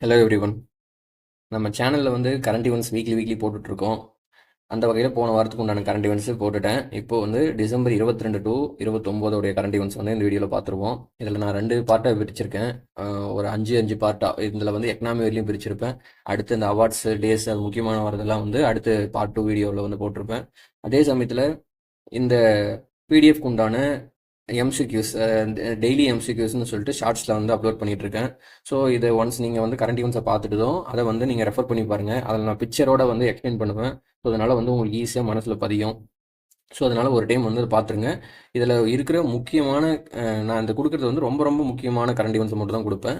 Hello everyone. நம்ம சேனலில் வந்து கரண்ட் ஈவெண்ட்ஸ் வீக்லி போட்டுட்ருக்கோம். அந்த வகையில் போன வாரத்துக்கு உண்டான கரண்ட் ஈவெண்ட்ஸு போட்டுட்டேன். இப்போ வந்து டிசம்பர் 22 டு 29 கரண்ட் ஈவெண்ட்ஸ் வந்து இந்த வீடியோவில் பார்த்துருவோம். இதில் நான் 2 பார்ட்டாக பிரிச்சிருக்கேன். ஒரு 5 பார்ட்டாக இதில் வந்து எக்கனாமி வரையிலையும் பிரிச்சிருப்பேன். அடுத்து இந்த அவார்ட்ஸு டேஸ் அது முக்கியமான வரதெல்லாம் வந்து அடுத்து பார்ட் 2 வீடியோவில் வந்து போட்டிருப்பேன். அதே சமயத்தில் இந்த பிடிஎஃப்க்கு உண்டான எம்சிக்யூஸ் டெய்லி எம்சிக்யூஸ்னு சொல்லிட்டு ஷார்ட்ஸில் வந்து அப்லோட் பண்ணிகிட்ருக்கேன். ஸோ இதை ஒன்ஸ் நீங்கள் வந்து கரண்ட் ஈவெண்ட்ஸை பார்த்துட்டதும் அதை வந்து நீங்கள் ரெஃபர் பண்ணி பாருங்கள். அதில் நான் பிக்சரோட வந்து எக்ஸ்பிளைன் பண்ணுவேன். ஸோ அதனால் வந்து உங்களுக்கு ஈஸியாக மனசில் பதியும். ஸோ அதனால் ஒரு டைம் வந்து அதை பார்த்துருங்க. இதில் இருக்கிற முக்கியமான நான் இந்த கொடுக்குறது வந்து ரொம்ப ரொம்ப முக்கியமான கரண்ட் ஈவெண்ட்ஸ் மட்டும் தான் கொடுப்பேன்.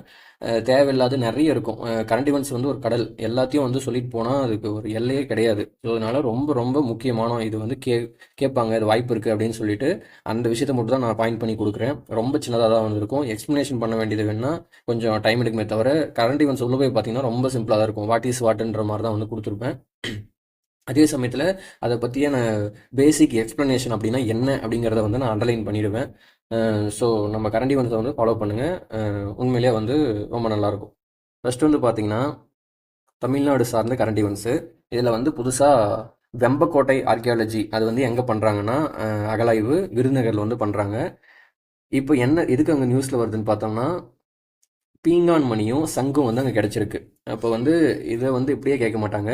தேவையில்லாத நிறைய இருக்கும். கரண்ட் ஈவெண்ட்ஸ் வந்து ஒரு கடல், எல்லாத்தையும் வந்து சொல்லிட்டு போனால் அதுக்கு ஒரு எல்லையே கிடையாது. ஸோ அதனால் ரொம்ப ரொம்ப முக்கியமான இது வந்து கேட்பாங்க, அது வாய்ப்பு இருக்குது அப்படின்னு சொல்லிட்டு அந்த விஷயத்தை மட்டும் தான் நான் பாயிண்ட் பண்ணி கொடுக்குறேன். ரொம்ப சின்னதாக தான் வந்து இருக்கும். எக்ஸ்ப்ளனேஷன் பண்ண வேண்டியது வேணால் கொஞ்சம் டைம் எடுக்குமே தவிர கரண்ட் ஈவெண்ட்ஸ் உள்ள போய் பார்த்தீங்கன்னா ரொம்ப சிம்பிளாக தான் இருக்கும். வாட் இஸ் வாட்ன்ற மாதிரி தான் வந்து கொடுத்துருப்பேன். அதே சமயத்தில் அதை பற்றியான பேசிக் எக்ஸ்ப்ளனேஷன் அப்படின்னா என்ன அப்படிங்கிறத வந்து நான் அண்டர்லைன் பண்ணிடுவேன். ஸோ நம்ம கரண்ட் ஈவெண்ட்ஸை வந்து ஃபாலோ பண்ணுங்கள். உண்மையிலேயே வந்து ரொம்ப நல்லாயிருக்கும். ஃபஸ்ட்டு வந்து பார்த்திங்கன்னா தமிழ்நாடு சார்ந்த கரண்ட் ஈவெண்ட்ஸு. இதில் வந்து புதுசாக வெம்பக்கோட்டை ஆர்கியாலஜி அது வந்து எங்கே பண்ணுறாங்கன்னா அகலாய்வு விருதுநகரில் வந்து பண்ணுறாங்க. இப்போ என்ன எதுக்கு அங்கே நியூஸில் வருதுன்னு பார்த்தோம்னா பீங்கான் மணியும் சங்கும் வந்து அங்கே கிடச்சிருக்கு. அப்போ வந்து இதை வந்து இப்படியே கேட்க மாட்டாங்க.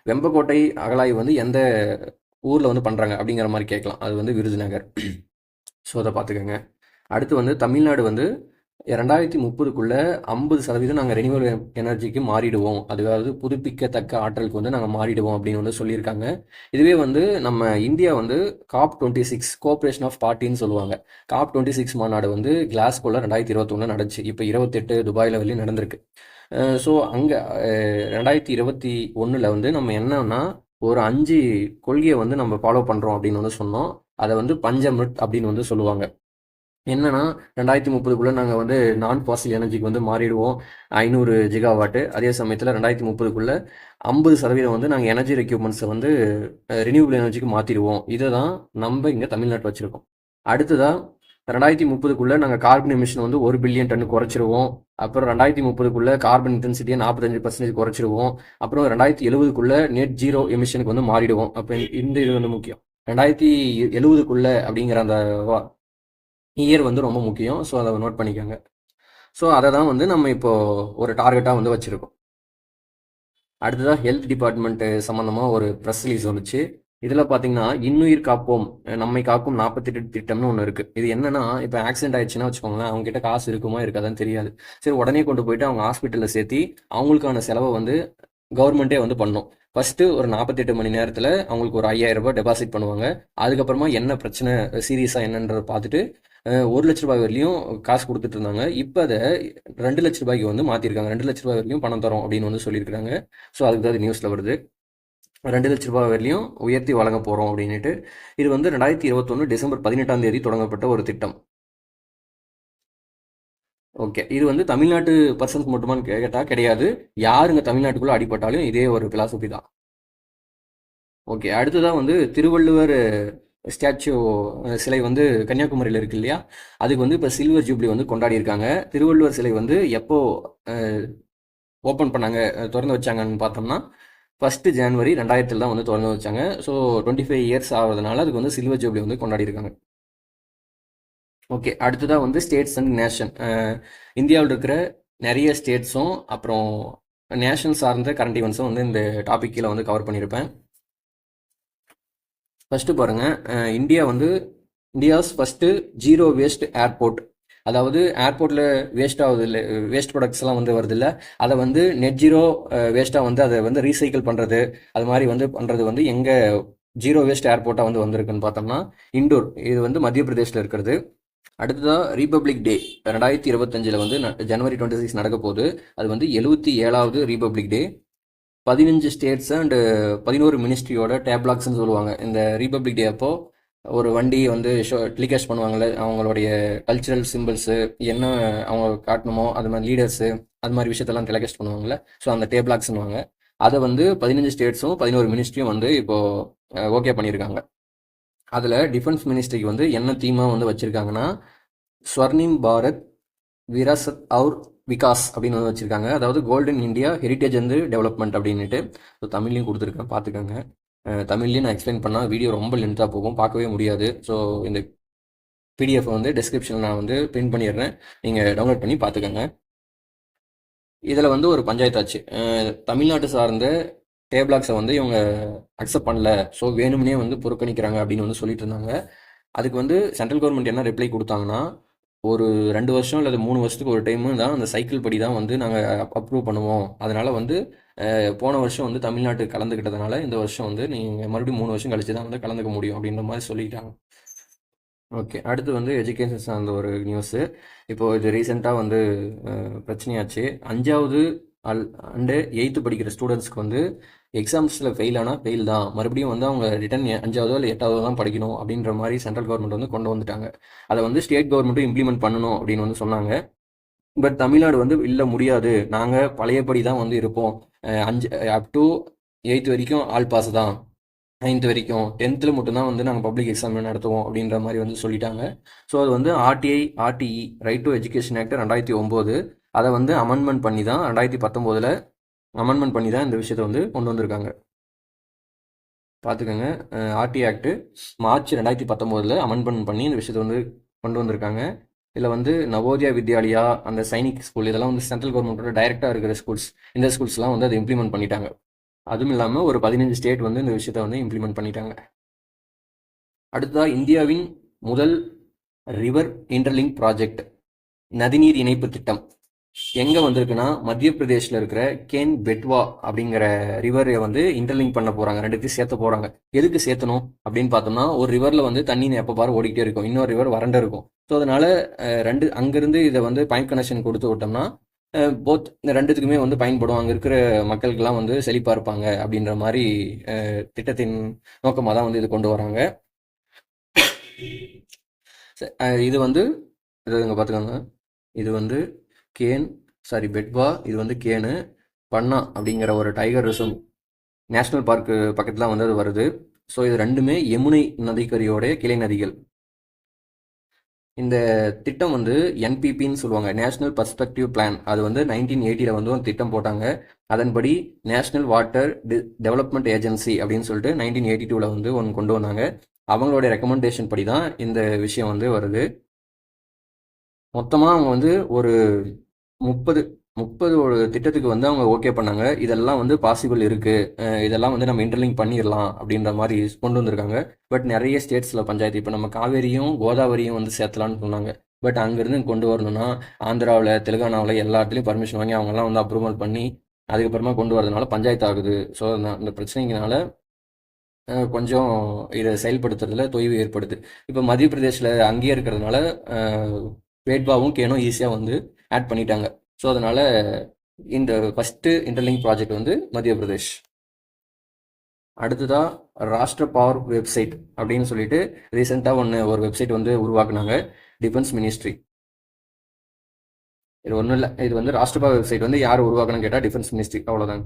வெம்பக்கோட்டை அகழாய்வு வந்து எந்த ஊரில் வந்து பண்ணுறாங்க அப்படிங்கிற மாதிரி கேட்கலாம். அது வந்து விருதுநகர். ஸோ அதை பார்த்துக்கோங்க. அடுத்து வந்து தமிழ்நாடு வந்து 2030க்குள்ளே 50% நாங்கள் ரெனியூவல் எனர்ஜிக்கு மாறிடுவோம், அதாவது புதுப்பிக்கத்தக்க ஆற்றலுக்கு வந்து நாங்கள் மாறிடுவோம் அப்படின்னு வந்து சொல்லியிருக்காங்க. இதுவே வந்து நம்ம இந்தியா வந்து COP26 கோஆப்ரேஷன் ஆஃப் பார்ட்டின்னு சொல்லுவாங்க. COP26 மாநாடு வந்து கிளாஸ்கோவில் 2021 நடந்துச்சு. இப்போ 28 துபாயில் வெளியே நடந்திருக்கு. ஸோ அங்கே 2021 வந்து நம்ம என்னன்னா ஒரு 5 கொள்கையை வந்து நம்ம ஃபாலோ பண்ணுறோம் அப்படின்னு வந்து சொன்னோம். அதை வந்து பஞ்சமிர்த் அப்படின்னு வந்து சொல்லுவாங்க. என்னன்னா 2030க்குள்ளே நாங்கள் வந்து நான் ஃபாசில் எனர்ஜிக்கு வந்து மாறிடுவோம் 500 ஜிகாவாட்டு. அதே சமயத்தில் 2030க்குள்ளே 50% வந்து நாங்கள் எனர்ஜி ரெக்யூப்மெண்ட்ஸை வந்து ரினியூவபிள் எனர்ஜிக்கு மாற்றிடுவோம். இதை தான் நம்ம இங்கே தமிழ்நாட்டில் வச்சுருக்கோம். அடுத்ததாக 2030க்குள்ளே நாங்கள் கார்பன் எமிஷன் வந்து 1 பில்லியன் டன் குறைச்சிருவோம். அப்புறம் 2030க்குள்ளே கார்பன் இன்டென்சிட்டியை 45% குறைச்சிருவோம். அப்புறம் 2070க்குள்ளே நெட் ஜீரோ எமிஷனுக்கு வந்து மாறிடுவோம். அப்போ இந்த இது வந்து முக்கியம். 2070க்குள்ளே அப்படிங்கிற அந்த இயர் வந்து ரொம்ப முக்கியம். ஸோ அதை நோட் பண்ணிக்கோங்க. ஸோ அதை தான் வந்து நம்ம இப்போது ஒரு டார்கெட்டாக வந்து வச்சுருக்கோம். அடுத்ததாக ஹெல்த் டிபார்ட்மெண்ட்டு சம்மந்தமாக ஒரு ப்ரெஸ் ரிலீஸ் வந்துச்சு. இதில் பார்த்தீங்கன்னா இன்னுயிர் காப்போம் நம்மை காக்கும் 48 திட்டம்னு ஒன்று இருக்குது. இது என்னன்னா இப்போ ஆக்சிடென்ட் ஆயிடுச்சுன்னா வச்சுக்கோங்களேன், அவங்ககிட்ட காசு இருக்குமா இருக்காதான்னு தெரியாது. சரி உடனே கொண்டு போயிட்டு அவங்க ஹாஸ்பிட்டலில் சேர்த்தி அவங்களுக்கான செலவை வந்து கவர்மெண்ட்டே வந்து பண்ணும். ஃபஸ்ட்டு ஒரு 48 மணி நேரத்தில் அவங்களுக்கு ஒரு 5000 ரூபாய் டெபாசிட் பண்ணுவாங்க. அதுக்கப்புறமா என்ன பிரச்சனை சீரியஸாக என்னன்றதை பார்த்துட்டு 1 லட்ச ரூபாய் வரையிலையும் காசு கொடுத்துட்டு இருந்தாங்க. இப்போ அதை 2 லட்ச ரூபாய்க்கு வந்து மாற்றிருக்காங்க. 2 லட்ச ரூபாய் வரைக்கும் பணம் தரோம் அப்படின்னு வந்து சொல்லியிருக்காங்க. ஸோ அதுக்கு தான் நியூஸில் வருது. 2 லட்ச ரூபாய் வரையிலையும் உயர்த்தி வழங்க போகிறோம் அப்படின்ட்டு. இது வந்து 2021 டிசம்பர் 18ஆம் தேதி தொடங்கப்பட்ட ஒரு திட்டம். ஓகே, இது வந்து தமிழ்நாட்டு பர்சன்ஸ் மட்டுமான்னு கேட்டால் கிடையாது. யாருங்க தமிழ்நாட்டுக்குள்ளே அடிபட்டாலும் இதே ஒரு பிலாசபி தான். ஓகே, அடுத்ததாக வந்து திருவள்ளுவர் ஸ்டாச்சு சிலை வந்து கன்னியாகுமரியில் இருக்கு இல்லையா, அதுக்கு வந்து இப்போ சில்வர் ஜூப்ளி வந்து கொண்டாடி இருக்காங்க. திருவள்ளுவர் சிலை வந்து எப்போ ஓப்பன் பண்ணாங்க, திறந்து வச்சாங்கன்னு பார்த்தோம்னா 1 ஜனவரி 2000 தான் வந்து திறந்து வச்சாங்க. ஸோ 25 இயர்ஸ் ஆகிறதுனால அதுக்கு வந்து சில்வர் ஜூப்ளி வந்து கொண்டாடி இருக்காங்க. ஓகே, அடுத்ததாக வந்து ஸ்டேட்ஸ் அண்ட் நேஷன். இந்தியாவில் இருக்கிற நிறைய ஸ்டேட்ஸும் அப்புறம் நேஷன் சார்ந்த கரண்ட் ஈவெண்ட்ஸும் வந்து இந்த டாபிக் கீழே வந்து கவர் பண்ணியிருப்பேன். ஃபஸ்ட்டு பாருங்கள், இந்தியா வந்து India's first zero waste airport. அதாவது ஏர்போர்ட்டில் வேஸ்ட் ஆகுது இல்லை, வேஸ்ட் ப்ராடக்ட்ஸ்லாம் வந்து வருது இல்லை, அதை வந்து நெட் ஜீரோ வேஸ்ட்டாக வந்து அதை வந்து ரீசைக்கிள் பண்ணுறது, அது மாதிரி வந்து பண்ணுறது வந்து எங்கே ஜீரோ வேஸ்ட் ஏர்போர்ட்டாக வந்து வந்திருக்குன்னு பார்த்தோம்னா இண்டோர், இது வந்து மத்திய பிரதேஷில் இருக்கிறது. அடுத்ததாக ரிபப்ளிக் டே 2025 வந்து ஜனவரி 26 நடக்க போகுது. அது வந்து 77வது ரிபப்ளிக் டே. 15 ஸ்டேட்ஸ் அண்டு 11 மினிஸ்ட்ரியோட டேப்லாக்ஸ்ன்னு சொல்லுவாங்க. இந்த ரிபப்ளிக் டே அப்போது ஒரு வண்டி வந்து டெலிகாஸ்ட் பண்ணுவாங்கள்ல, அவங்களுடைய கல்ச்சுரல் சிம்பிள்ஸு என்ன அவங்க காட்டணுமோ அது மாதிரி லீடர்ஸு அது மாதிரி விஷயத்தெல்லாம் டெலிகாஸ்ட் பண்ணுவாங்கள்ல, ஸோ அந்த டேப்லாக்ஸ்னுவாங்க. அதை வந்து 15 ஸ்டேட்ஸும் 11 மினிஸ்ட்ரியும் வந்து இப்போது ஓகே பண்ணியிருக்காங்க. அதில் டிஃபென்ஸ் மினிஸ்ட்ரிக்கு வந்து என்ன தீமாக வந்து வச்சுருக்காங்கன்னா ஸ்வர்ணிம் பாரத் விராசத் அவுர் விகாஸ் அப்படின்னு வந்து வச்சுருக்காங்க. அதாவது கோல்டன் இந்தியா ஹெரிட்டேஜ் வந்து டெவலப்மெண்ட் அப்படின்னுட்டு. ஸோ தமிழ்லையும் கொடுத்துருக்கேன், பார்த்துக்கோங்க. தமிழ்லையும் நான் எக்ஸ்பிளைன் பண்ணால் வீடியோ ரொம்ப லென்த்தாக போகும், பார்க்கவே முடியாது. ஸோ இந்த பிடிஎஃப் வந்து டிஸ்கிரிப்ஷனில் நான் வந்து பிரிண்ட் பண்ணிடுறேன், நீங்கள் டவுன்லோட் பண்ணி பார்த்துக்கோங்க. இதில் வந்து ஒரு பஞ்சாயத்தாச்சு, தமிழ்நாட்டு சார்ந்த டேபிளாக்ஸை வந்து இவங்க அக்செப்ட் பண்ணல, ஸோ வேணும்னே வந்து புறக்கணிக்கிறாங்க அப்படின்னு வந்து சொல்லிட்டு இருந்தாங்க. அதுக்கு வந்து சென்ட்ரல் கவர்மெண்ட் என்ன ரிப்ளை கொடுத்தாங்கன்னா, ஒரு 2 வருஷம் அல்லது 3 வருஷத்துக்கு ஒரு டைமு தான் அந்த சைக்கிள் படி தான் வந்து நாங்கள் அப்ரூவ் பண்ணுவோம். அதனால் வந்து போன வருஷம் வந்து தமிழ்நாட்டு கலந்துக்கிட்டதுனால இந்த வருஷம் வந்து நீங்கள் மறுபடியும் 3 வருஷம் கழிச்சு தான் வந்து கலந்துக்க முடியும் அப்படின்ற மாதிரி சொல்லிட்டாங்க. ஓகே, அடுத்து வந்து எஜுகேஷன் சார்ந்த ஒரு நியூஸு. இப்போது இது ரீசெண்டாக வந்து பிரச்சனையாச்சு. 5வது அண்டு 8th படிக்கிற ஸ்டூடெண்ட்ஸ்க்கு வந்து எக்ஸாம்ஸில் ஃபெயில் ஆனால் ஃபெயில் தான், மறுபடியும் வந்து அவங்க ரிட்டன் 5வதோ இல்லை 8வதோ தான் படிக்கணும் அப்படின்ற மாதிரி சென்ட்ரல் கவர்மெண்ட் வந்து கொண்டு வந்துட்டாங்க. அதை வந்து ஸ்டேட் கவர்மெண்ட்டும் இம்ப்ளிமெண்ட் பண்ணணும் அப்படின்னு வந்து சொன்னாங்க. பட் தமிழ்நாடு வந்து இல்லை, முடியாது, நாங்கள் பழையபடி தான் வந்து இருப்போம், 5 அப் டு 8th வரைக்கும் ஆல் பாஸ் தான், 9th வரைக்கும், 10th மட்டும்தான் வந்து நாங்கள் பப்ளிக் எக்ஸாம் நடத்துவோம் அப்படின்ற மாதிரி வந்து சொல்லிட்டாங்க. ஸோ அது வந்து RTE right to education act 2009 அதை வந்து அமெண்ட்மெண்ட் பண்ணி தான் 2019 அமெண்ட்மெண்ட் பண்ணி தான் இந்த விஷயத்தை வந்து கொண்டு வந்திருக்காங்க. பார்த்துக்கோங்க, ஆர்டி ஆக்ட் மார்ச் 2019 அமெண்ட்மெண்ட் பண்ணி இந்த விஷயத்தை வந்து கொண்டு வந்திருக்காங்க. இதில் வந்து நவோதயா வித்யாலயா, அந்த சைனிக் ஸ்கூல், இதெல்லாம் வந்து சென்ட்ரல் கவர்மெண்ட்டோட டைரெக்டாக இருக்கிற ஸ்கூல்ஸ், இந்த ஸ்கூல்ஸ்லாம் வந்து அதை இம்ப்ளிமெண்ட் பண்ணிட்டாங்க. அதுவும் இல்லாமல் ஒரு 15 ஸ்டேட் வந்து இந்த விஷயத்தை வந்து இம்ப்ளிமெண்ட் பண்ணிட்டாங்க. அடுத்ததாக இந்தியாவின் முதல் ரிவர் இன்டர்லிங்க் ப்ராஜெக்ட், நதிநீர் இணைப்பு திட்டம் எங்கே வந்திருக்குன்னா, மத்திய பிரதேஷில் இருக்கிற கேன் பெட்வா அப்படிங்கிற ரிவரை வந்து இன்டர்லிங்க் பண்ண போகிறாங்க, ரெண்டுத்தையும் சேர்த்த போகிறாங்க. எதுக்கு சேர்த்தணும் அப்படின்னு பார்த்தோம்னா, ஒரு ரிவரில் வந்து தண்ணி எப்போ பாரு ஓடிக்கிட்டே இருக்கும், இன்னொரு ரிவர் வறண்டு இருக்கும். ஸோ அதனால் அங்கேருந்து இதை வந்து பைப் கனெக்ஷன் கொடுத்து விட்டோம்னா போத் இந்த ரெண்டுத்துக்குமே வந்து பயன்படும், அங்கே இருக்கிற மக்களுக்கெல்லாம் வந்து செழிப்பாக இருப்பாங்க அப்படின்ற மாதிரி திட்டத்தின் நோக்கமாக தான் வந்து இது கொண்டு வராங்க. இது வந்து இங்கே பார்த்துக்கோங்க, இது வந்து பெட்வா, இது வந்து கேனு பன்னா அப்படிங்கிற ஒரு டைகர் ரிசர்வ் நேஷ்னல் பார்க்கு பக்கத்தில் வந்து அது வருது. ஸோ இது ரெண்டுமே யமுனை நதிக்கரையோடைய கிளை நதிகள். இந்த திட்டம் வந்து என்பிபின்னு சொல்லுவாங்க, நேஷ்னல் பர்ஸ்பெக்டிவ் பிளான். அது வந்து 1980 வந்து ஒரு திட்டம் போட்டாங்க. அதன்படி நேஷ்னல் வாட்டர் டெவலப்மெண்ட் ஏஜென்சி அப்படின்னு சொல்லிட்டு 1982 வந்து ஒன்று கொண்டு வந்தாங்க. அவங்களுடைய ரெக்கமெண்டேஷன் படி தான் இந்த விஷயம் வந்து வருது. மொத்தமாக அவங்க வந்து ஒரு 30 ஒரு திட்டத்துக்கு வந்து அவங்க ஓகே பண்ணாங்க. இதெல்லாம் வந்து பாசிபிள் இருக்குது, இதெல்லாம் வந்து நம்ம இன்டர்லிங்க் பண்ணிடலாம் அப்படின்ற மாதிரி கொண்டு வந்திருக்காங்க. பட் நிறைய ஸ்டேட்ஸில் பஞ்சாயத்து, இப்போ நம்ம காவேரியும் கோதாவரியும் வந்து சேர்த்தலான்னு சொன்னாங்க. பட் அங்கேருந்து கொண்டு வரணும்னா ஆந்திராவில், தெலுங்கானாவில் எல்லாத்துலேயும் பர்மிஷன் வாங்கி அவங்கெல்லாம் வந்து அப்ரூவல் பண்ணி அதுக்கப்புறமா கொண்டு வரதுனால பஞ்சாயத்து ஆகுது. ஸோ இந்த பிரச்சனைங்கனால கொஞ்சம் இதை செயல்படுத்துறதுல தொய்வு ஏற்படுது. இப்போ மத்திய பிரதேஷில் அங்கேயே இருக்கிறதுனால பேட்பாவும் கேனும் ஈஸியாக வந்து ஆட் பண்ணிட்டாங்க. ஸோ அதனால் இந்த ஃபஸ்ட்டு இன்டர்லிங்க் ப்ராஜெக்ட் வந்து மத்திய பிரதேஷ். அடுத்ததாக ராஷ்டிர பவர் வெப்சைட் அப்படின்னு சொல்லிட்டு ரீசெண்டாக ஒரு வெப்சைட் வந்து உருவாக்குனாங்க, டிஃபென்ஸ் மினிஸ்ட்ரி. இது ஒன்றும் இல்லை, இது வந்து ராஷ்டிர பவர் வெப்சைட் வந்து யார் உருவாக்கணும்னு கேட்டால் டிஃபென்ஸ் மினிஸ்ட்ரி, அவ்வளோதாங்க.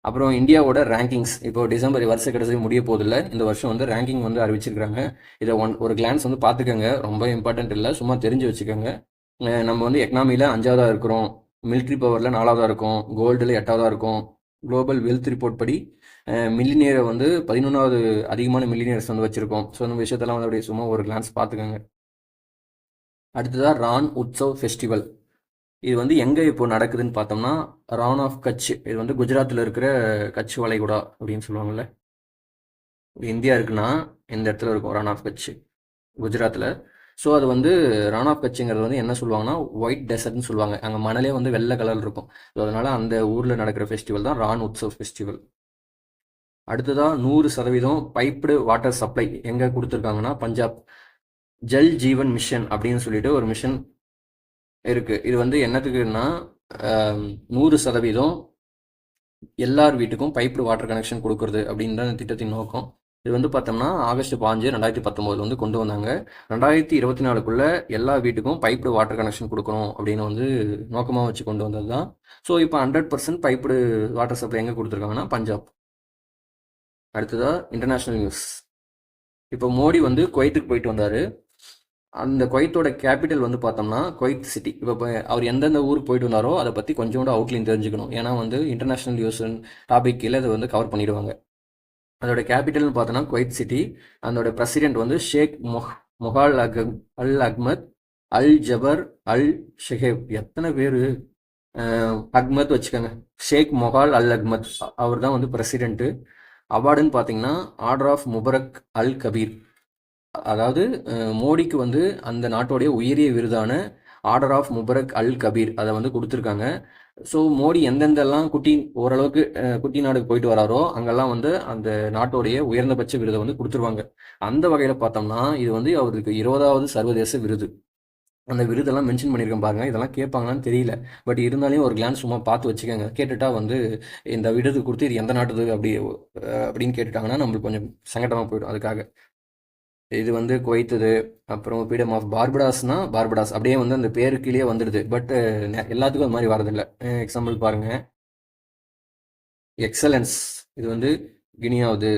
அப்புறம் இந்தியாவோட ரேங்கிங்ஸ், இப்போ டிசம்பர் வருஷ கடைசி முடிய போதில்லை, இந்த வருஷம் வந்து ரேங்கிங் வந்து அறிவிச்சிருக்காங்க. இதை ஒரு கிளான்ஸ் வந்து பார்த்துக்கோங்க, ரொம்ப இம்பார்ட்டன்ட் இல்லை, சும்மா தெரிஞ்சு வச்சுக்கோங்க. நம்ம வந்து எக்கனாமியில் 5வதாக இருக்கிறோம், மிலிட்ரி பவரில் 4வதாக இருக்கும், கோல்டில் 8வதாக இருக்கும். குளோபல் வெல்த் ரிப்போர்ட் படி மில்லினியரை வந்து 11வது அதிகமான மில்லினியர்ஸ் வந்து வச்சுருக்கோம். ஸோ இந்த விஷயத்தெல்லாம் வந்து அப்படியே சும்மா ஒரு கிளான்ஸ் பார்த்துக்கோங்க. அடுத்ததாக ரான் உற்சவ் ஃபெஸ்டிவல். இது வந்து எங்கே இப்போ நடக்குதுன்னு பார்த்தோம்னா, ரான் ஆஃப் கட்ச், இது வந்து குஜராத்தில் இருக்கிற கட்ச் வளைகுடா அப்படின்னு சொல்லுவாங்கள்ல. இந்தியா இருக்குன்னா இந்த இடத்துல இருக்கும் ரான் ஆஃப் கட்ச், குஜராத்தில். ஸோ அது வந்து ரான் ஆஃப் கட்சுங்கிறது வந்து என்ன சொல்லுவாங்கன்னா, ஒயிட் டெசர்ட்னு சொல்லுவாங்க, அங்கே மணலே வந்து வெள்ளை கலர் இருக்கும். ஸோ அதனால் அந்த ஊரில் நடக்கிற ஃபெஸ்டிவல் தான் ரான் உற்சவ் ஃபெஸ்டிவல். அடுத்ததாக 100% பைப்டு வாட்டர் சப்ளை எங்கே கொடுத்துருக்காங்கன்னா, பஞ்சாப் ஜல் ஜீவன் மிஷன் அப்படின்னு சொல்லிட்டு ஒரு மிஷன் இருக்குது. இது வந்து என்னத்துக்குன்னா 100% எல்லார் வீட்டுக்கும் பைப்டு வாட்டர் கனெக்ஷன் கொடுக்குறது அப்படின்ற திட்டத்தின் நோக்கம். இது வந்து பார்த்தோம்னா ஆகஸ்ட் 5, 2019 வந்து கொண்டு வந்தாங்க. 2024க்குள்ளே எல்லா வீட்டுக்கும் பைப்டு வாட்டர் கனெக்ஷன் கொடுக்கணும் அப்படின்னு வந்து நோக்கமாக வச்சு கொண்டு வந்தது தான். ஸோ இப்போ 100% பைப்டு வாட்டர் சப்ளை எங்கே கொடுத்துருக்காங்கன்னா பஞ்சாப். அடுத்ததாக இன்டர்நேஷ்னல் நியூஸ். இப்போ மோடி வந்து குவைத்துக்கு போயிட்டு வந்தார். அந்த குவைத்தோட கேபிட்டல் வந்து பார்த்தோம்னா குவைத் சிட்டி. இப்போ அவர் எந்தெந்த ஊருக்கு போயிட்டு வந்தாரோ அதை பற்றி கொஞ்சோண்டு அவுட்லைன் தெரிஞ்சுக்கணும். ஏன்னா வந்து இன்டர்நேஷ்னல் நியூஸ் டாபிக் கீழே அதை வந்து கவர் பண்ணிடுவாங்க. அதோட கேபிட்டல்னு பார்த்தோன்னா குவைத் சிட்டி. அதோட பிரசிடென்ட் வந்து ஷேக் மொஹால் அல் அஹ்மத் அல் ஜபர் அல் ஷெஹேப். எத்தனை பேர் அஹ்மத் வச்சுக்கோங்க. ஷேக் மொஹால் அல் அஹ்மத் அவர் தான் வந்து பிரசிடென்ட்டு. அவார்டுன்னு பார்த்தீங்கன்னா ஆர்டர் ஆஃப் முபரக் அல் கபீர். அதாவது மோடிக்கு வந்து அந்த நாட்டோடைய உயரிய விருதான ஆர்டர் ஆஃப் முபரக் அல் கபீர் அதை வந்து கொடுத்துருக்காங்க. ஸோ மோடி எந்தெந்தெல்லாம் ஓரளவுக்கு குட்டி நாடுக்கு போயிட்டு வராரோ அங்கெல்லாம் வந்து அந்த நாட்டோடைய உயர்ந்தபட்ச விருதை வந்து கொடுத்துருவாங்க. அந்த வகையில் பார்த்தோம்னா இது வந்து அவருக்கு 20வது சர்வதேச விருது. அந்த விருதெல்லாம் மென்ஷன் பண்ணியிருக்கேன் பாருங்க. இதெல்லாம் கேட்பாங்களான்னு தெரியல. பட் இருந்தாலும் ஒரு கிளான்ஸ் சும்மா பார்த்து வச்சுக்கோங்க. கேட்டுட்டா வந்து இந்த விருது கொடுத்து இது எந்த நாட்டுது அப்படின்னு கேட்டுட்டாங்கன்னா நம்மளுக்கு கொஞ்சம் சங்கடமாக போயிடும். அதுக்காக இது வந்து குவைத்தது. அப்புறம் பீடம் ஆஃப் பார்படாஸ்னா பார்படாஸ் அப்படியே வந்து அந்த பேருக்குள்ளேயே வந்துடுது. பட் எல்லாத்துக்கும் அது மாதிரி வரதில்லை. எக்ஸாம்பிள் பாருங்க, எக்ஸலன்ஸ் இது வந்து கினியாவது.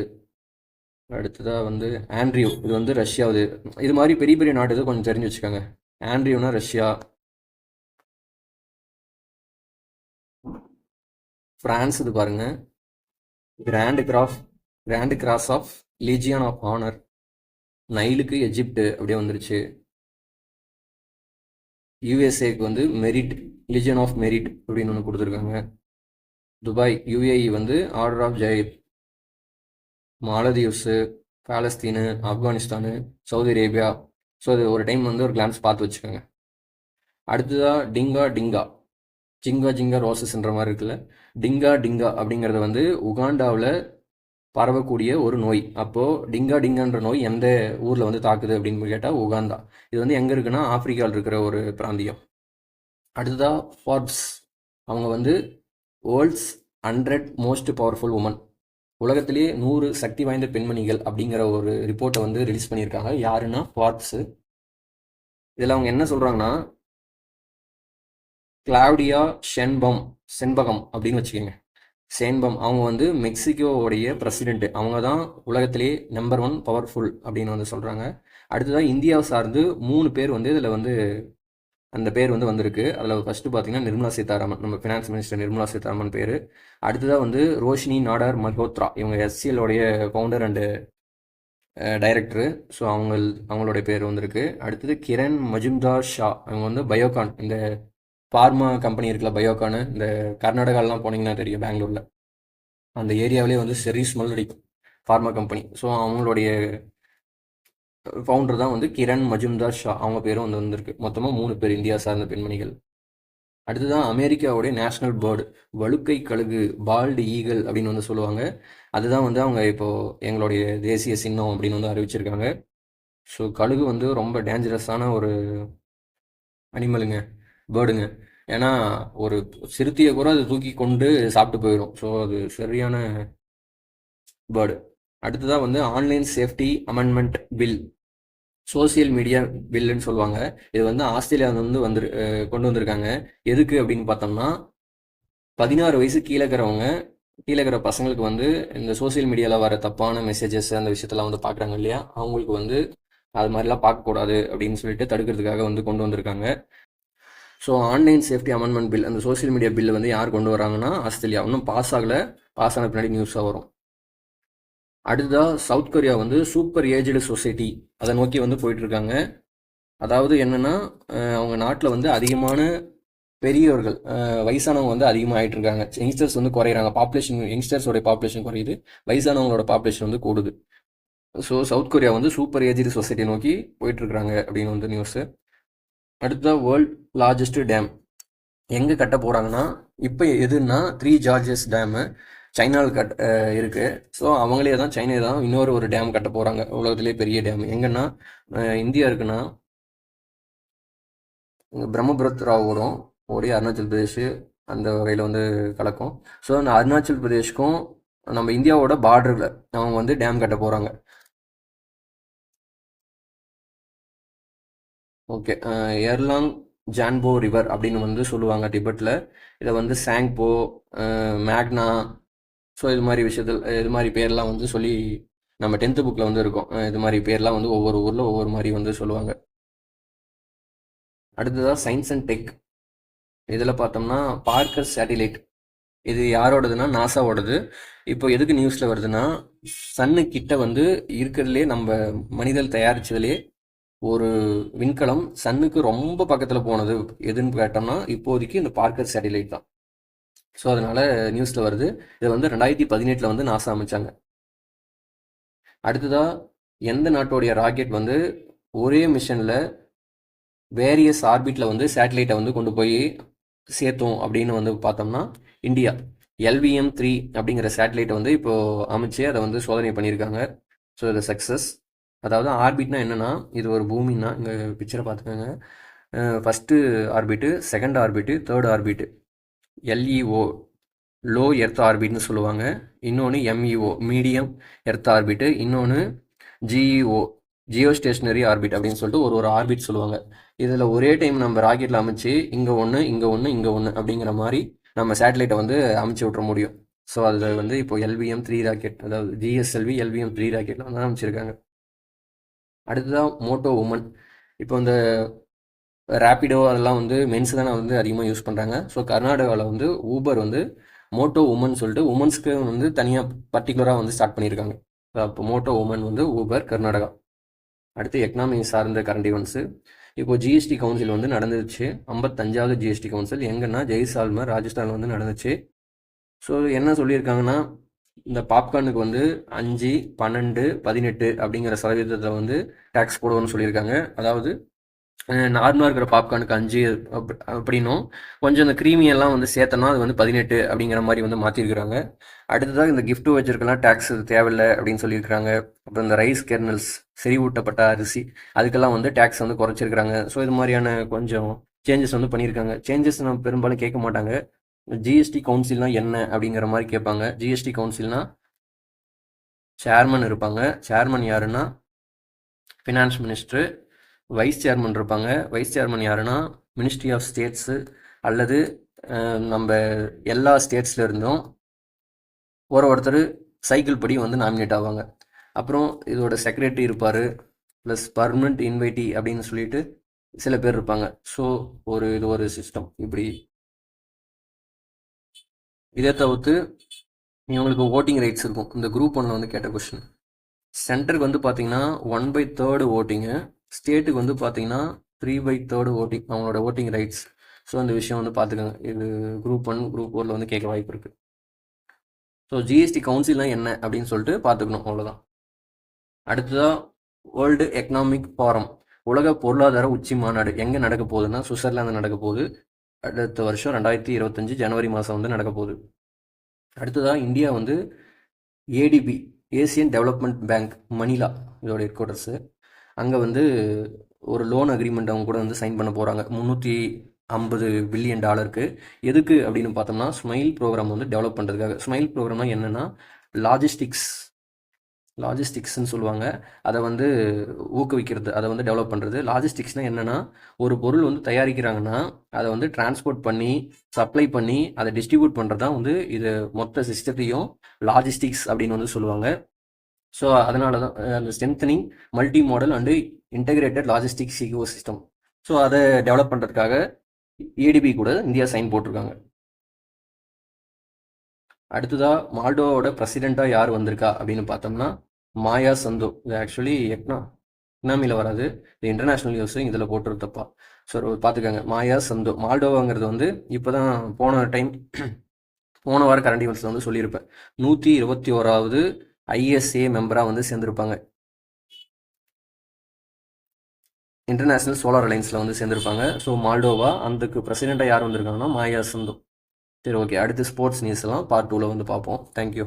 அடுத்ததாக வந்து ஆண்ட்ரியூ இது வந்து ரஷ்யாவது. இது மாதிரி பெரிய பெரிய நாட்டு இது கொஞ்சம் தெரிஞ்சு வச்சுக்கோங்க. ஆண்ட்ரியூனா ரஷ்யா. பிரான்ஸ் இது பாருங்க, grand cross of legion of honour. நைலுக்கு எஜிப்டு அப்படியே வந்துருச்சு. யூஎஸ்ஏக்கு வந்து மெரிட், லீஜியன் ஆஃப் மெரிட் அப்படின்னு ஒன்று கொடுத்துருக்காங்க. துபாய் யூஏஇ வந்து order of Zayed. Maldives, Palestine, Afghanistan, Saudi Arabia. So அது ஒரு டைம் வந்து ஒரு கிளான்ஸ் பார்த்து வச்சுக்கோங்க. அடுத்ததாக டிங்கா டிங்கா, ஜிங்கா ஜிங்கா ரோசஸ்ன்ற மாதிரி இருக்குல்ல. டிங்கா டிங்கா அப்படிங்கிறத வந்து உகாண்டாவில் பரவக்கூடிய ஒரு நோய். அப்போது டிங்கா டிங்கான்ற நோய் எந்த ஊரில் வந்து தாக்குது அப்படின்னு கேட்டால் உகாண்டா. இது வந்து எங்கே இருக்குன்னா ஆப்பிரிக்காவில் இருக்கிற ஒரு பிராந்தியம். அடுத்ததாக ஃபார்ப்ஸ், அவங்க வந்து வேர்ல்ட்ஸ் 100 மோஸ்ட் பவர்ஃபுல் உமன், உலகத்திலேயே 100 சக்தி வாய்ந்த பெண்மணிகள் அப்படிங்கிற ஒரு ரிப்போர்ட்டை வந்து ரிலீஸ் பண்ணியிருக்காங்க. யாருன்னா ஃபார்ப்ஸு. இதில் அவங்க என்ன சொல்கிறாங்கன்னா கிளாவுடியா சென்பகம் அப்படின்னு வச்சுக்கோங்க. சேன்பம் அவங்க வந்து மெக்சிகோவுடைய பிரசிடென்ட். அவங்க தான் உலகத்திலேயே நம்பர் 1 பவர்ஃபுல் அப்படின்னு வந்து சொல்கிறாங்க. அடுத்ததாக இந்தியாவை சார்ந்து 3 பேர் வந்து இதில் வந்து அந்த பேர் வந்து வந்திருக்கு. அதில் ஃபஸ்ட்டு பார்த்தீங்கன்னா நிர்மலா சீதாராமன், நம்ம ஃபினான்ஸ் மினிஸ்டர் நிர்மலா சீதாராமன் பேர். அடுத்ததாக வந்து ரோஷினி நாடார் மல்ஹோத்ரா, இவங்க எஸ்சிஎலோடைய ஃபவுண்டர் அண்டு டைரக்டரு. ஸோ அவங்களுடைய பேர் வந்திருக்கு. அடுத்தது கிரண் மஜும்தார் ஷா, அவங்க வந்து பயோகான், இந்த ஃபார்மா கம்பெனி இருக்குல்ல பயோகானு, இந்த கர்நாடகாலாம் போனீங்கன்னா தெரியும், பெங்களூரில் அந்த ஏரியாவிலே வந்து செரி ஸ்மெல் அடிக்கும் ஃபார்மா கம்பெனி. ஸோ அவங்களுடைய ஃபவுண்டர் தான் வந்து கிரண் மஜும்தார் ஷா, அவங்க பேரும் வந்து வந்திருக்கு. மொத்தமாக 3 பேர் இந்தியா சார்ந்த பெண்மணிகள். அடுத்ததான் அமெரிக்காவுடைய நேஷ்னல் பேர்டு வழுக்கை கழுகு, பால்டு ஈகிள் அப்படின்னு வந்து சொல்லுவாங்க. அதுதான் வந்து அவங்க இப்போது எங்களுடைய தேசிய சின்னம் அப்படின்னு வந்து அறிவிச்சிருக்காங்க. ஸோ கழுகு வந்து ரொம்ப டேஞ்சரஸான ஒரு அனிமலுங்க, பேர்டுங்க. ஏன்னா ஒரு சிறுத்தையை கூட அது தூக்கி கொண்டு சாப்பிட்டு போயிடும். ஸோ அது சரியான பேர்டு. அடுத்ததாக வந்து online safety amendment bill, social media பில்லுன்னு சொல்லுவாங்க. இது வந்து ஆஸ்திரேலியாவில் வந்து கொண்டு வந்திருக்காங்க. எதுக்கு அப்படின்னு பார்த்தோம்னா 16 வயசு கீழே இருக்கிற பசங்களுக்கு வந்து இந்த சோசியல் மீடியாவில் வர தப்பான மெசேஜஸ் அந்த விஷயத்தெல்லாம் வந்து பார்க்குறாங்க இல்லையா, அவங்களுக்கு வந்து அது மாதிரிலாம் பார்க்கக்கூடாது அப்படின்னு சொல்லிட்டு தடுக்கிறதுக்காக வந்து கொண்டு வந்திருக்காங்க. So online safety amendment bill, அந்த சோசியல் மீடியா பில்லை வந்து யார் கொண்டு வராங்கன்னா ஆஸ்திரேலியா. இன்னும் பாஸ் ஆகலை, பாஸ் ஆன பின்னாடி நியூஸாக வரும். அடுத்ததாக சவுத் கொரியா வந்து சூப்பர் ஏஜ்டு சொசைட்டி அதை நோக்கி வந்து போயிட்டுருக்காங்க. அதாவது என்னென்னா அவங்க நாட்டில் வந்து அதிகமான பெரியவர்கள், வயசானவங்க வந்து அதிகமாக ஆகிட்டு இருக்காங்க. யங்ஸ்டர்ஸ் வந்து குறையிறாங்க. யங்ஸ்டர்ஸோடைய பாப்புலேஷன் குறையுது, வயசானவங்களோட பாப்புலேஷன் வந்து கூடுது. ஸோ சவுத் கொரியா வந்து சூப்பர் ஏஜ்டு சொசைட்டியை நோக்கி போயிட்டுருக்காங்க அப்படின்னு வந்து நியூஸு. அடுத்ததாக வேர்ல்ட் லார்ஜஸ்ட் டேம் எங்கே கட்ட போகிறாங்கன்னா இப்போ எதுன்னா 3 ஜார்ஜஸ் டேமு சைனாவில் இருக்குது. ஸோ அவங்களே தான், சைனா தான் இன்னொரு டேம் கட்ட போகிறாங்க, உலகத்திலே பெரிய டேம். எங்கன்னா இந்தியா இருக்குன்னா பிரம்மபுரத்ரா ஓடி அருணாச்சல் பிரதேஷ் அந்த வகையில் வந்து கலக்கும். ஸோ அந்த அருணாச்சல் பிரதேஷ்க்கும் நம்ம இந்தியாவோட பார்டரில் அவங்க வந்து டேம் கட்ட போகிறாங்க. ஓகே, எர்லாங் ஜான்போ ரிவர் அப்படின்னு வந்து சொல்லுவாங்க டிபெட்டில். இதை வந்து சாங்போ, மேக்னா, ஸோ இது மாதிரி பேர்லாம் வந்து சொல்லி நம்ம 10th புக்கில் வந்து இருக்கும். இது மாதிரி பேர்லாம் வந்து ஒவ்வொரு ஊரில் ஒவ்வொரு மாதிரி வந்து சொல்லுவாங்க. அடுத்ததாக சயின்ஸ் அண்ட் டெக். இதில் பார்த்தோம்னா பார்க்கர் சேட்டிலைட், இது யாரோடதுன்னா நாசாவோடது. இப்போ எதுக்கு நியூஸில் வருதுன்னா, சன்னு கிட்ட வந்து இருக்கிறதுலே நம்ம மனிதர் தயாரிச்சதுலே ஒரு விண்கலம் சன்னுக்கு ரொம்ப பக்கத்தில் போனது எதுன்னு கேட்டோம்னா இப்போதைக்கு இந்த பார்க்கர் சேட்டிலைட் தான். ஸோ அதனால நியூஸில் வருது. இது வந்து 2018 வந்து நாசா அமைச்சாங்க. அடுத்ததாக எந்த நாட்டோடைய ராக்கெட் வந்து ஒரே மிஷனில் வேரியஸ் ஆர்பிட்டில் வந்து சேட்டலைட்டை வந்து கொண்டு போய் சேர்த்தோம் அப்படின்னு வந்து பார்த்தோம்னா இந்தியா LVM-3 அப்படிங்கிற சேட்டலைட்டை வந்து இப்போது அமைச்சு அதை வந்து சோதனை பண்ணியிருக்காங்க. ஸோ இது சக்ஸஸ். அதாவது ஆர்பிட்னா என்னென்னா, இது ஒரு பூமின்னா இங்கே பிக்சரை பார்த்துக்கோங்க. First orbit, second orbit, third orbit. LEO low earth ஆர்பிட்னு சொல்லுவாங்க. இன்னொன்று MEO மீடியம் எர்த் ஆர்பிட்டு. இன்னொன்று GEO ஜியோ ஸ்டேஷனரி ஆர்பிட் அப்படின்னு சொல்லிட்டு ஒரு ஆர்பிட் சொல்லுவாங்க. இதில் ஒரே டைம் நம்ம ராக்கெட்டில் அமைச்சு இங்கே ஒன்று இங்கே ஒன்று இங்கே ஒன்று அப்படிங்கிற மாதிரி நம்ம சேட்டலைட்டை வந்து அமைச்சு விட்ற முடியும். ஸோ அதில் வந்து இப்போ LVM-3 ராக்கெட், அதாவது GSLV LVM-3 ராக்கெட்டில் வந்து அமைச்சிருக்காங்க. அடுத்ததாக மோட்டோ உமன். இப்போ இந்த ரேப்பிடோ அதெல்லாம் வந்து மென்ஸ் தானே வந்து அதிகமாக யூஸ் பண்ணுறாங்க. ஸோ கர்நாடகாவில் வந்து ஊபர் வந்து மோட்டோ உமன் சொல்லிட்டு உமன்ஸ்க்கு வந்து தனியாக பர்டிகுலராக வந்து ஸ்டார்ட் பண்ணியிருக்காங்க. அப்போ மோட்டோ உமன் வந்து ஊபர் கர்நாடகா. அடுத்து எக்கனாமி சார்ந்த கரண்ட் ஈவெண்ட்ஸு. இப்போ GST கவுன்சில் வந்து நடந்துச்சு. 55வது GST கவுன்சில் எங்கன்னா ஜெய்சால்மர் ராஜஸ்தானில் வந்து நடந்துச்சு. ஸோ என்ன சொல்லியிருக்காங்கன்னா, இந்த பாப்கார்னுக்கு வந்து 5, 12, 18 அப்படிங்கிற சதவீதத்தில் வந்து டேக்ஸ் போடுவோன்னு சொல்லியிருக்காங்க. அதாவது நார்மலாக இருக்கிற பாப்கார்னுக்கு 5 அப்படின்னும், கொஞ்சம் இந்த க்ரீமியெல்லாம் வந்து சேர்த்தோன்னா அது வந்து 18 அப்படிங்கிற மாதிரி வந்து மாற்றிருக்கிறாங்க. அடுத்ததாக இந்த கிஃப்ட் வச்சுருக்கலாம் டேக்ஸ் தேவையில்லை அப்படின்னு சொல்லியிருக்கிறாங்க. அப்புறம் இந்த ரைஸ் கெர்னல்ஸ், செறிவூட்டப்பட்ட அரிசி, அதுக்கெல்லாம் வந்து டேக்ஸ் வந்து குறைச்சிருக்கிறாங்க. ஸோ இது மாதிரியான கொஞ்சம் சேஞ்சஸ் வந்து பண்ணியிருக்காங்க. சேஞ்சஸ் நம்ம பெரும்பாலும் கேட்க மாட்டாங்க. GST கவுன்சில்னா என்ன அப்படிங்கிற மாதிரி கேட்பாங்க. GST கவுன்சில்னா சேர்மன் இருப்பாங்க. சேர்மன் யாருன்னா ஃபினான்ஸ் மினிஸ்டர். வைஸ் சேர்மன் இருப்பாங்க. வைஸ் சேர்மன் யாருன்னா மினிஸ்ட்ரி ஆஃப் ஸ்டேட்ஸு அல்லது நம்ம எல்லா ஸ்டேட்ஸில் இருந்தும் ஒருத்தர் சைக்கிள் படி வந்து நாமினேட் ஆவாங்க. அப்புறம் இதோட செக்ரட்டரி இருப்பார், ப்ளஸ் பர்மனெண்ட் இன்வைட்டி அப்படின்னு சொல்லிட்டு சில பேர் இருப்பாங்க. ஸோ இது ஒரு சிஸ்டம் இப்படி. இதை தவிர்த்து இவங்களுக்கு ஓட்டிங் ரைட்ஸ் இருக்கும். இந்த குரூப் 1 வந்து கேட்ட கொஸ்டின். சென்டருக்கு வந்து பார்த்தீங்கன்னா 1/3 ஓட்டிங்கு, ஸ்டேட்டுக்கு வந்து பார்த்தீங்கன்னா 3/3 ஓட்டிங், அவங்களோட ஓட்டிங் ரைட்ஸ். ஸோ அந்த விஷயம் வந்து பார்த்துக்கோங்க. இது குரூப் 1 குரூப் 4 வந்து கேட்க வாய்ப்பு இருக்குது. ஸோ GST கவுன்சில்னால் என்ன அப்படின்னு சொல்லிட்டு பார்த்துக்கணும், அவ்வளோதான். அடுத்ததாக வேர்ல்டு எக்கனாமிக் ஃபாரம், உலக பொருளாதார உச்சி மாநாடு எங்கே நடக்க போகுதுன்னா சுவிட்சர்லாந்து நடக்க போகுது. அடுத்த வருஷம் 2025 ஜனவரி மாதம் வந்து நடக்க போகுது. அடுத்ததாக இந்தியா வந்து ADB ஏசியன் டெவலப்மெண்ட் பேங்க் மணிலா இதோட ஹெட் குவார்ட்டர்ஸு. அங்கே வந்து ஒரு லோன் அக்ரிமெண்ட் அவங்க கூட வந்து சைன் பண்ண போகிறாங்க $350 பில்லியன். எதுக்கு அப்படின்னு பார்த்தோம்னா ஸ்மைல் ப்ரோக்ராம் வந்து டெவலப் பண்ணுறதுக்காக. ஸ்மைல் ப்ரோக்ராம்னா என்னென்னா லாஜிஸ்டிக்ஸ்ன்னு சொல்லுவாங்க. அதை வந்து ஊக்குவிக்கிறது, அதை வந்து டெவலப் பண்ணுறது. லாஜிஸ்டிக்ஸ்னால் என்னென்னா, ஒரு பொருள் வந்து தயாரிக்கிறாங்கன்னா அதை வந்து டிரான்ஸ்போர்ட் பண்ணி சப்ளை பண்ணி அதை டிஸ்ட்ரிபியூட் பண்ணுறது தான் வந்து இது மொத்த சிஸ்டத்தையும் லாஜிஸ்டிக்ஸ் அப்படின்னு வந்து சொல்லுவாங்க. ஸோ அதனால தான் அந்த strengthening multi modal and integrated logistics ecosystem. So அதை டெவலப் பண்ணுறதுக்காக ADB கூட இந்தியா சைன் போட்டிருக்காங்க. அடுத்ததாக மால்டோவோட பிரசிடெண்ட்டாக யார் வந்திருக்கா அப்படின்னு பார்த்தோம்னா மாயா சந்தோ. இது ஆக்சுவலி எக்கனாமியில் வராது, இது இன்டர்நேஷ்னல் நியூஸு, இதில் போட்டிருந்தப்பா. ஸோ பார்த்துக்கோங்க, மாயா சந்தோ. மால்டோவாங்கிறது வந்து இப்போ தான் போன வார கரண்ட் ஈவெண்ட்ஸில் வந்து சொல்லியிருப்பேன். 121வது ISA மெம்பராக வந்து சேர்ந்துருப்பாங்க. இன்டர்நேஷ்னல் சோலார் அலைன்ஸில் வந்து சேர்ந்துருப்பாங்க. ஸோ மால்டோவா, அதுக்கு பிரசிடெண்ட்டாக யார் வந்திருக்காங்கன்னா மாயா சந்தோ. சரி, ஓகே. அடுத்து ஸ்போர்ட்ஸ் நியூஸ் எல்லாம் பார்ட் 2ல் வந்து பார்ப்போம். தேங்க்யூ.